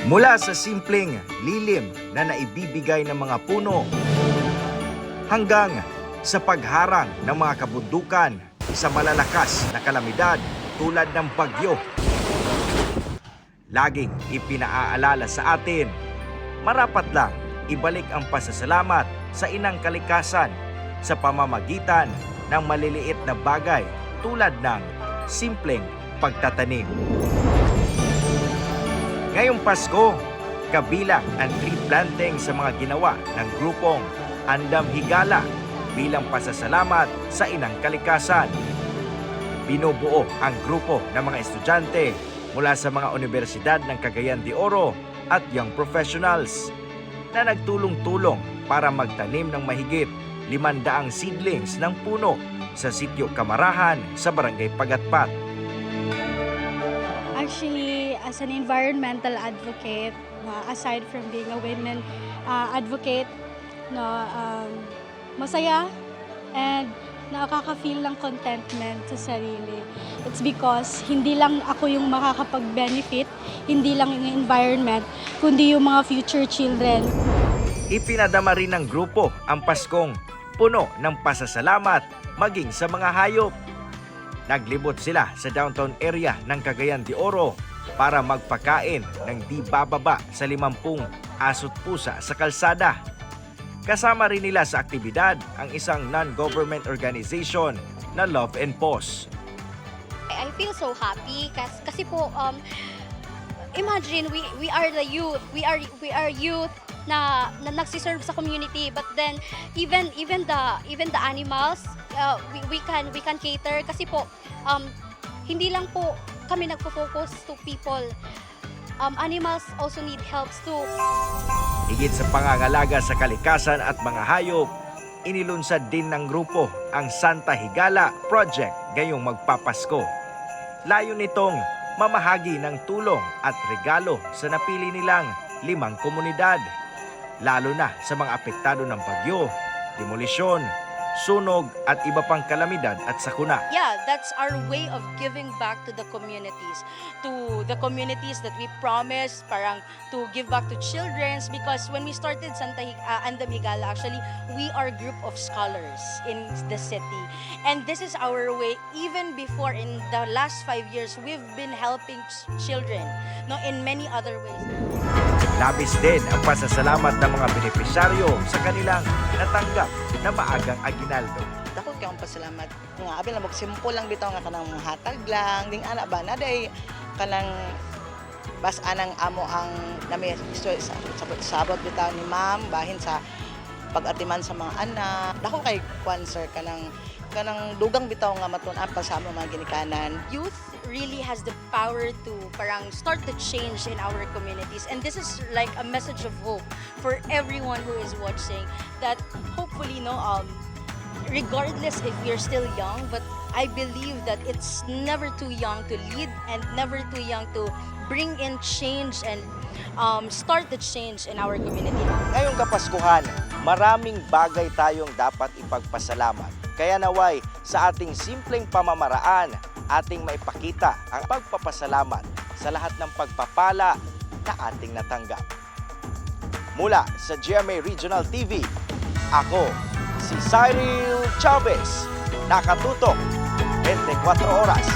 Mula sa simpleng lilim na naibibigay ng mga puno hanggang sa pagharang ng mga kabundukan sa malalakas na kalamidad tulad ng bagyo. Laging ipinaaalala sa atin, marapat lang ibalik ang pasasalamat sa inang kalikasan sa pamamagitan ng maliliit na bagay tulad ng simpleng pagtatanim. Ngayong Pasko, kabilang ang tree planting sa mga ginawa ng grupong Andam Higala bilang pasasalamat sa inang kalikasan. Binubuo ang grupo ng mga estudyante mula sa mga universidad ng Cagayan de Oro at young professionals na nagtulong-tulong para magtanim ng mahigit 500 seedlings ng puno sa Sitio Camarahan sa Barangay Pagatpat. Actually, as an environmental advocate, aside from being a women advocate, masaya and nakaka-feel ng contentment sa sarili. It's because hindi lang ako yung makakapag-benefit, hindi lang yung environment, kundi yung mga future children. Ipinadama rin ng grupo ang Paskong puno ng pasasalamat maging sa mga hayop. Naglibot sila sa downtown area ng Cagayan de Oro para magpakain ng di bababa sa 50 aso't pusa sa kalsada. Kasama rin nila sa aktibidad ang isang non-government organization na Love and Pause. I feel so happy kasi po imagine we are the youth, we are youth na nagsiserve sa community, but then even the animals we can cater kasi po hindi lang po kami nagfo-focus to people. Animals also need helps too. Higit sa pangangalaga sa kalikasan at mga hayop, inilunsad din ng grupo ang Santa Higala Project ngayong magpapasko. Layo nitong mamahagi ng tulong at regalo sa napili nilang 5 komunidad, lalo na sa mga apektado ng bagyo, demolisyon, sunog at iba pang kalamidad at sakuna. Yeah, that's our way of giving back to the communities that we promised parang to give back to children, because when we started Andam Higala, actually we are a group of scholars in the city, and this is our way. Even before, in the last 5 years, we've been helping children in many other ways. Labis din ang pasasalamat ng mga benepisyaryo sa kanilang natanggap na maagang aginaldo. Dako kay ang pasalamat nga abi lang magsimple lang bitaw nga kanang hatag lang ding ana ba na day kanang bas anang amo ang nami sabot bitaw ni ma'am bahin sa pag-atiman sa mga anak. Dako kay kwan sir kanang dugang bitaw nga matun-an pa sa mga ginikanan. Youth really has the power to parang start the change in our communities, and this is like a message of hope for everyone who is watching, that hopefully regardless if you're still young, but I believe that it's never too young to lead and never too young to bring in change and start the change in our community. Ngayong Kapaskuhan, maraming bagay tayong dapat ipagpasalamat. Kaya naway sa ating simpleng pamamaraan, ating maipakita ang pagpapasalamat sa lahat ng pagpapala na ating natanggap. Mula sa GMA Regional TV, ako si Cyril Chavez, nakatutok 24 oras.